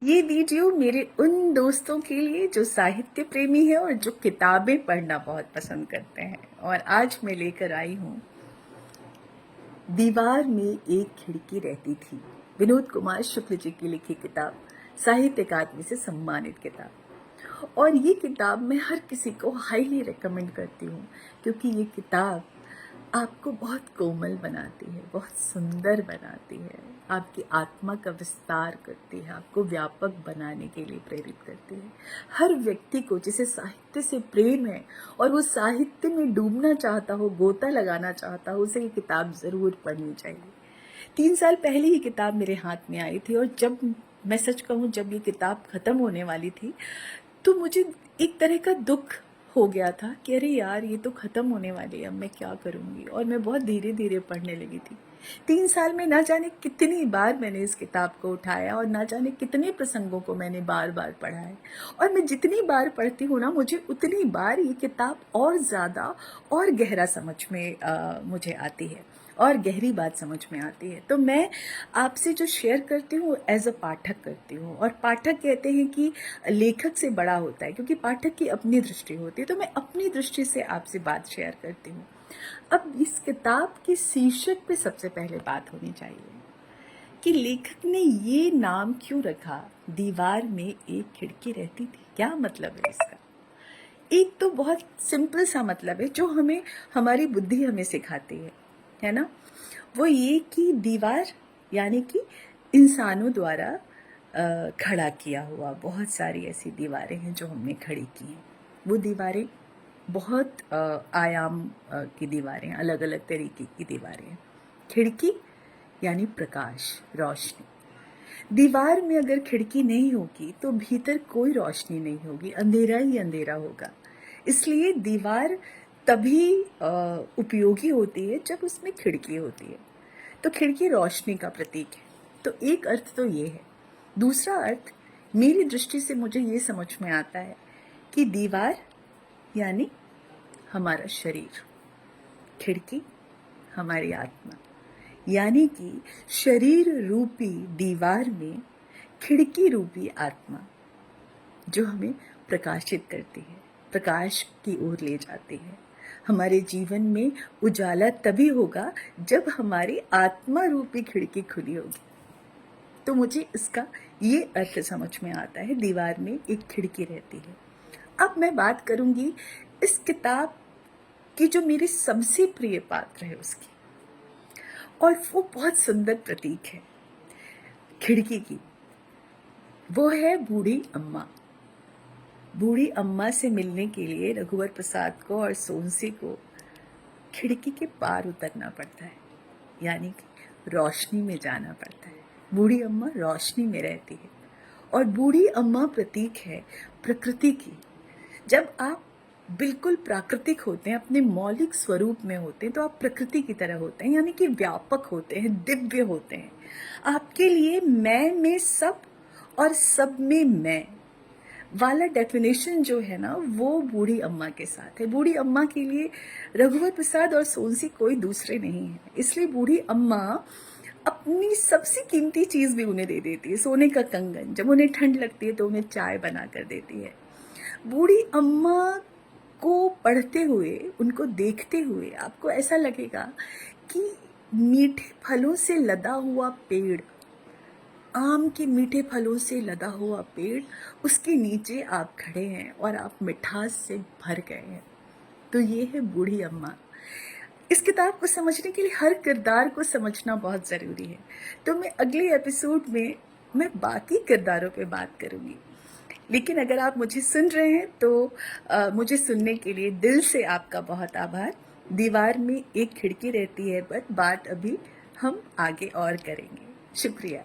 ये वीडियो मेरे उन दोस्तों के लिए जो साहित्य प्रेमी है और जो किताबें पढ़ना बहुत पसंद करते हैं। और आज मैं लेकर आई हूँ दीवार में एक खिड़की रहती थी, विनोद कुमार शुक्ल जी की लिखी किताब, साहित्य अकादमी से सम्मानित किताब। और ये किताब मैं हर किसी को हाईली रिकमेंड करती हूँ, क्योंकि ये किताब आपको बहुत कोमल बनाती है, बहुत सुंदर बनाती है, आपकी आत्मा का विस्तार करती है, आपको व्यापक बनाने के लिए प्रेरित करती है। हर व्यक्ति को जिसे साहित्य से प्रेम है और वो साहित्य में डूबना चाहता हो, गोता लगाना चाहता हो, उसे ये किताब ज़रूर पढ़नी चाहिए। 3 साल पहले ही किताब मेरे हाथ में आई थी, और जब मैं सच कहूँ, जब ये किताब ख़त्म होने वाली थी तो मुझे एक तरह का दुख हो गया था कि अरे यार, ये तो ख़त्म होने वाली है, अब मैं क्या करूँगी। और मैं बहुत धीरे धीरे पढ़ने लगी थी। 3 साल में ना जाने कितनी बार मैंने इस किताब को उठाया और ना जाने कितने प्रसंगों को मैंने बार बार पढ़ा है। और मैं जितनी बार पढ़ती हूँ ना, मुझे उतनी बार ये किताब और ज़्यादा और गहरा समझ में मुझे आती है और गहरी बात समझ में आती है। तो मैं आपसे जो शेयर करती हूँ एज अ पाठक करती हूँ। और पाठक कहते हैं कि लेखक से बड़ा होता है, क्योंकि पाठक की अपनी दृष्टि होती है। तो मैं अपनी दृष्टि से आपसे बात शेयर करती हूँ। अब इस किताब के शीर्षक पे सबसे पहले बात होनी चाहिए कि लेखक ने ये नाम क्यों रखा, दीवार में एक खिड़की रहती थी। क्या मतलब है इसका? एक तो बहुत सिंपल सा मतलब है, जो हमें हमारी बुद्धि हमें सिखाती है ना। वो ये कि दीवार यानी कि इंसानों द्वारा खड़ा किया हुआ बहुत सारी ऐसी दीवारें हैं जो हमने खड़ी की हैं। वो दीवारें बहुत आयाम की दीवारें हैं, अलग अलग तरीके की दीवारें हैं। खिड़की यानी प्रकाश, रोशनी। दीवार में अगर खिड़की नहीं होगी तो भीतर कोई रोशनी नहीं होगी, अंधेरा ही अंधेरा होगा। इसलिए दीवार तभी उपयोगी होती है जब उसमें खिड़की होती है। तो खिड़की रोशनी का प्रतीक है। तो एक अर्थ तो ये है। दूसरा अर्थ मेरी दृष्टि से मुझे ये समझ में आता है कि दीवार यानी हमारा शरीर, खिड़की हमारी आत्मा। यानी कि शरीर रूपी दीवार में खिड़की रूपी आत्मा, जो हमें प्रकाशित करती है, प्रकाश की ओर ले जाती है। हमारे जीवन में उजाला तभी होगा जब हमारी आत्मा रूपी खिड़की खुली होगी। तो मुझे इसका ये अर्थ समझ में आता है, दीवार में एक खिड़की रहती है। अब मैं बात करूंगी इस किताब की जो मेरे सबसे प्रिय पात्र है उसकी, और वो बहुत सुंदर प्रतीक है खिड़की की। वो है बूढ़ी अम्मा। बूढ़ी अम्मा से मिलने के लिए रघुवर प्रसाद को और सोनसी को खिड़की के पार उतरना पड़ता है, यानी कि रोशनी में जाना पड़ता है। बूढ़ी अम्मा रोशनी में रहती है, और बूढ़ी अम्मा प्रतीक है प्रकृति की। जब आप बिल्कुल प्राकृतिक होते हैं, अपने मौलिक स्वरूप में होते हैं, तो आप प्रकृति की तरह होते हैं, यानी कि व्यापक होते हैं, दिव्य होते हैं। आपके लिए मैं में सब और सब में मैं वाला डेफिनेशन जो है ना, वो बूढ़ी अम्मा के साथ है। बूढ़ी अम्मा के लिए रघुवर प्रसाद और सोनसी कोई दूसरे नहीं है। इसलिए बूढ़ी अम्मा अपनी सबसे कीमती चीज़ भी उन्हें दे देती है, सोने का कंगन। जब उन्हें ठंड लगती है तो उन्हें चाय बना कर देती है। बूढ़ी अम्मा को पढ़ते हुए, उनको देखते हुए आपको ऐसा लगेगा कि मीठे फलों से लदा हुआ पेड़, आम के मीठे फलों से लदा हुआ पेड़, उसके नीचे आप खड़े हैं और आप मिठास से भर गए हैं। तो ये है बूढ़ी अम्मा। इस किताब को समझने के लिए हर किरदार को समझना बहुत ज़रूरी है। तो मैं अगले एपिसोड में मैं बाकी किरदारों पे बात करूँगी। लेकिन अगर आप मुझे सुन रहे हैं तो मुझे सुनने के लिए दिल से आपका बहुत आभार। दीवार में एक खिड़की रहती है, बट बात अभी हम आगे और करेंगे। शुक्रिया।